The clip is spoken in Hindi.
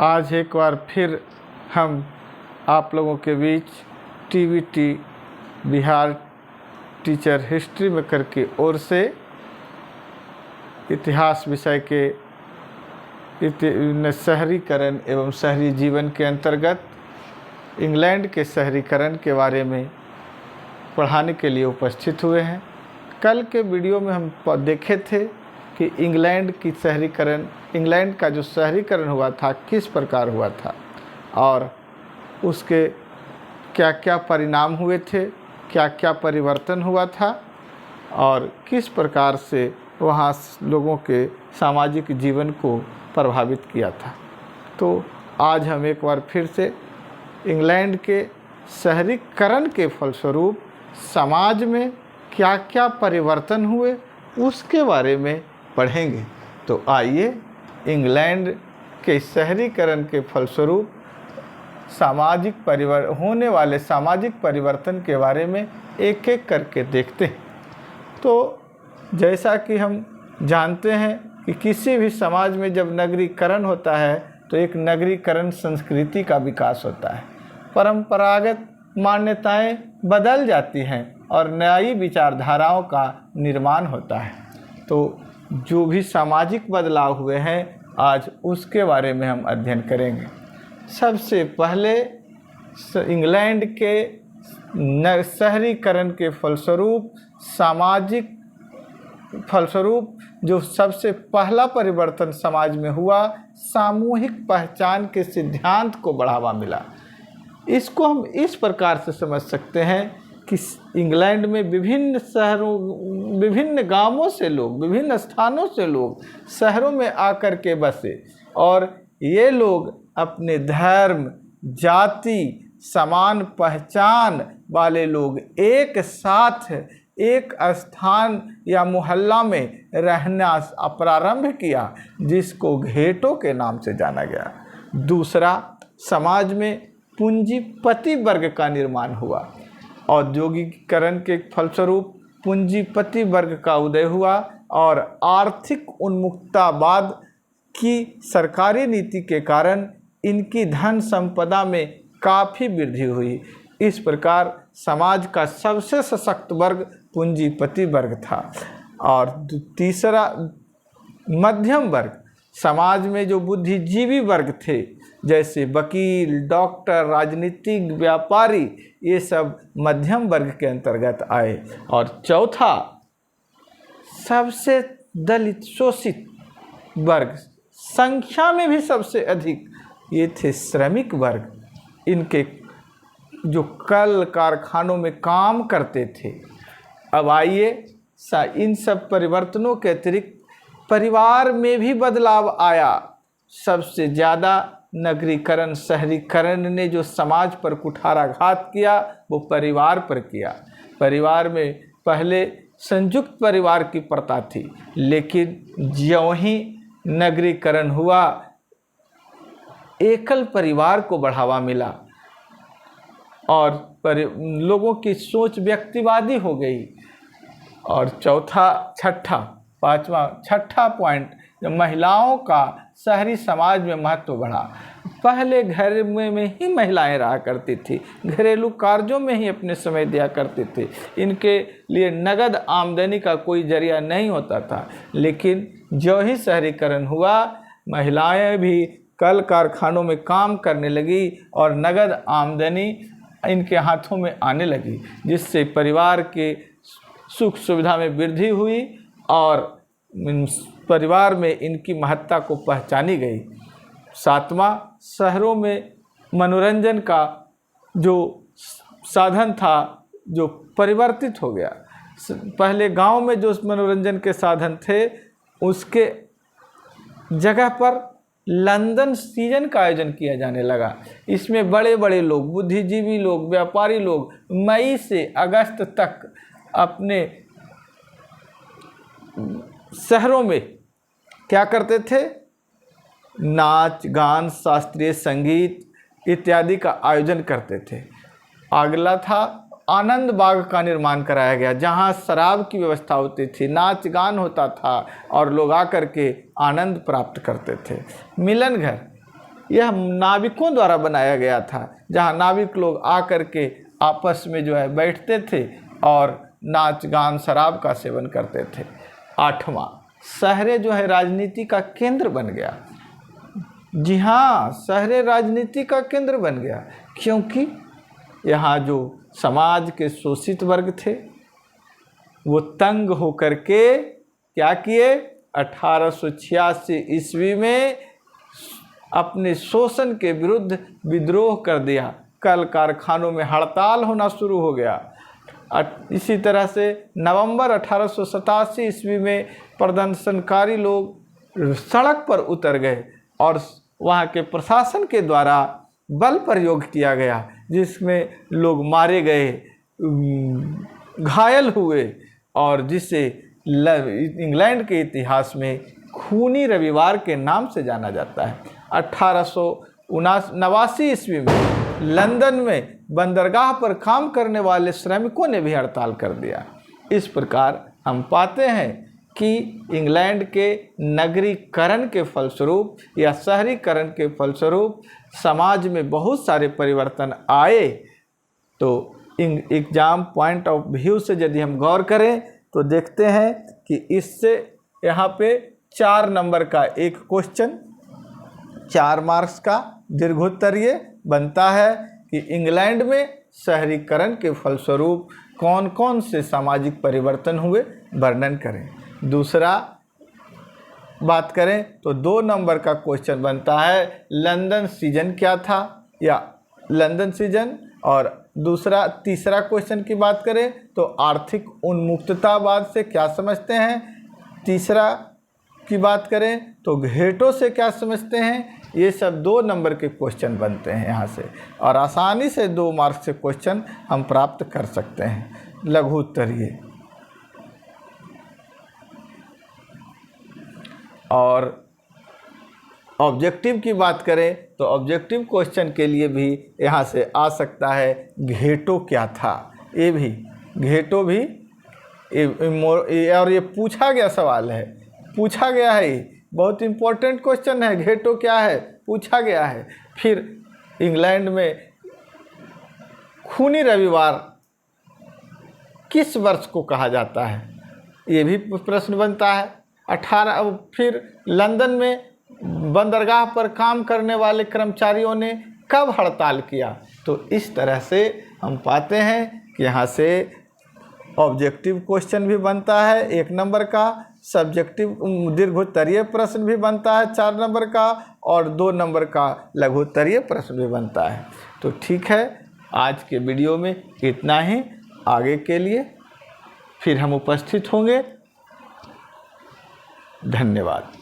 आज एक बार फिर हम आप लोगों के बीच TVT Bihar teacher history maker की ओर से इतिहास विषय के शहरीकरण एवं शहरी जीवन के अंतर्गत इंग्लैंड के शहरीकरण के बारे में पढ़ाने के लिए उपस्थित हुए हैं। कल के वीडियो में हम देखे थे कि इंग्लैंड का जो शहरीकरण हुआ था किस प्रकार हुआ था और उसके क्या क्या परिणाम हुए थे, क्या क्या परिवर्तन हुआ था और किस प्रकार से वहाँ लोगों के सामाजिक जीवन को प्रभावित किया था। तो आज हम एक बार फिर से इंग्लैंड के शहरीकरण के फलस्वरूप समाज में क्या क्या परिवर्तन हुए उसके बारे में पढ़ेंगे। तो आइए इंग्लैंड के शहरीकरण के फलस्वरूप होने वाले सामाजिक परिवर्तन के बारे में एक एक करके देखते हैं। तो जैसा कि हम जानते हैं कि किसी भी समाज में जब नगरीकरण होता है तो एक नगरीकरण संस्कृति का विकास होता है, परंपरागत मान्यताएं बदल जाती हैं और नई विचारधाराओं का निर्माण होता है। तो जो भी सामाजिक बदलाव हुए हैं आज उसके बारे में हम अध्ययन करेंगे। सबसे पहले इंग्लैंड के शहरीकरण के फलस्वरूप जो सबसे पहला परिवर्तन समाज में हुआ, सामूहिक पहचान के सिद्धांत को बढ़ावा मिला। इसको हम इस प्रकार से समझ सकते हैं कि इंग्लैंड में विभिन्न गांवों से लोग, विभिन्न स्थानों से लोग शहरों में आकर के बसे और ये लोग अपने धर्म, जाति, समान पहचान वाले लोग एक साथ एक स्थान या मोहल्ला में रहना प्रारंभ किया, जिसको घेटों के नाम से जाना गया। दूसरा, समाज में पूंजीपति वर्ग का निर्माण हुआ। औद्योगिकीकरण के फलस्वरूप पूंजीपति वर्ग का उदय हुआ और आर्थिक उन्मुक्तवाद की सरकारी नीति के कारण इनकी धन संपदा में काफ़ी वृद्धि हुई। इस प्रकार समाज का सबसे सशक्त वर्ग पूंजीपति वर्ग था। और तीसरा, मध्यम वर्ग। समाज में जो बुद्धिजीवी वर्ग थे जैसे वकील, डॉक्टर, राजनीतिक, व्यापारी, ये सब मध्यम वर्ग के अंतर्गत आए। और चौथा, सबसे दलित शोषित वर्ग, संख्या में भी सबसे अधिक, ये थे श्रमिक वर्ग। इनके जो कल कारखानों में काम करते थे। अब आइए इन सब परिवर्तनों के अतिरिक्त परिवार में भी बदलाव आया। सबसे ज़्यादा नगरीकरण, शहरीकरण ने जो समाज पर कुठाराघात किया वो परिवार पर किया। परिवार में पहले संयुक्त परिवार की प्रथा थी, लेकिन ज्यों ही नगरीकरण हुआ एकल परिवार को बढ़ावा मिला और लोगों की सोच व्यक्तिवादी हो गई। और छठा पॉइंट, महिलाओं का शहरी समाज में महत्व बढ़ा। पहले घर में ही महिलाएं रहा करती थी, घरेलू कार्यों में ही अपने समय दिया करती थी। इनके लिए नगद आमदनी का कोई जरिया नहीं होता था। लेकिन जो ही शहरीकरण हुआ, महिलाएं भी कल कारखानों में काम करने लगी और नगद आमदनी इनके हाथों में आने लगी, जिससे परिवार के सुख सुविधा में वृद्धि हुई और परिवार में इनकी महत्ता को पहचानी गई। सातवां, शहरों में मनोरंजन का जो साधन था जो परिवर्तित हो गया। पहले गांव में जो मनोरंजन के साधन थे उसके जगह पर लंदन सीजन का आयोजन किया जाने लगा। इसमें बड़े बड़े लोग, बुद्धिजीवी लोग, व्यापारी लोग मई से अगस्त तक अपने शहरों में क्या करते थे, नाच गान, शास्त्रीय संगीत इत्यादि का आयोजन करते थे। अगला था, आनंद बाग का निर्माण कराया गया, जहां शराब की व्यवस्था होती थी, नाच गान होता था और लोग आकर के आनंद प्राप्त करते थे। मिलन घर, यह नाविकों द्वारा बनाया गया था, जहाँ नाविक लोग आकर के आपस में जो है बैठते थे और नाच गान शराब का सेवन करते थे। 8वां, शहरें जो है राजनीति का केंद्र बन गया। जी हाँ, शहरें राजनीति का केंद्र बन गया, क्योंकि यहाँ जो समाज के शोषित वर्ग थे वो तंग होकर के क्या किए, 1886 ईस्वी में अपने शोषण के विरुद्ध विद्रोह कर दिया। कल कारखानों में हड़ताल होना शुरू हो गया। इसी तरह से नवंबर 1887 ईस्वी में प्रदर्शनकारी लोग सड़क पर उतर गए और वहाँ के प्रशासन के द्वारा बल प्रयोग किया गया, जिसमें लोग मारे गए, घायल हुए और जिसे इंग्लैंड के इतिहास में खूनी रविवार के नाम से जाना जाता है। 1889 ईस्वी में लंदन में बंदरगाह पर काम करने वाले श्रमिकों ने भी हड़ताल कर दिया। इस प्रकार हम पाते हैं कि इंग्लैंड के नगरीकरण के फलस्वरूप या शहरीकरण के फलस्वरूप समाज में बहुत सारे परिवर्तन आए। तो एग्जाम पॉइंट ऑफ व्यू से यदि हम गौर करें तो देखते हैं कि इससे यहाँ पे 4 नंबर का एक क्वेश्चन 4 मार्क्स का दीर्घोत्तरीय बनता है कि इंग्लैंड में शहरीकरण के फलस्वरूप कौन कौन से सामाजिक परिवर्तन हुए, वर्णन करें। दूसरा बात करें तो 2 नंबर का क्वेश्चन बनता है लंदन सीजन क्या था, या लंदन सीजन। और तीसरा क्वेश्चन की बात करें तो आर्थिक उन्मुक्ततावाद से क्या समझते हैं। तीसरा की बात करें तो घेटों से क्या समझते हैं। ये सब 2 नंबर के क्वेश्चन बनते हैं यहाँ से, और आसानी से 2 मार्क्स से क्वेश्चन हम प्राप्त कर सकते हैं। लघु उत्तरीय और ऑब्जेक्टिव की बात करें तो ऑब्जेक्टिव क्वेश्चन के लिए भी यहाँ से आ सकता है घेटो क्या था। ये भी घेटो भी और ये पूछा गया सवाल है, पूछा गया है, ये बहुत इम्पोर्टेंट क्वेश्चन है। घेटो क्या है, पूछा गया है। फिर इंग्लैंड में खूनी रविवार किस वर्ष को कहा जाता है, ये भी प्रश्न बनता है। फिर लंदन में बंदरगाह पर काम करने वाले कर्मचारियों ने कब हड़ताल किया। तो इस तरह से हम पाते हैं कि यहाँ से ऑब्जेक्टिव क्वेश्चन भी बनता है 1 नंबर का, सब्जेक्टिव दीर्घोत्तरीय प्रश्न भी बनता है 4 नंबर का, और 2 नंबर का लघुत्तरीय प्रश्न भी बनता है। तो ठीक है, आज के वीडियो में इतना ही। आगे के लिए फिर हम उपस्थित होंगे। धन्यवाद।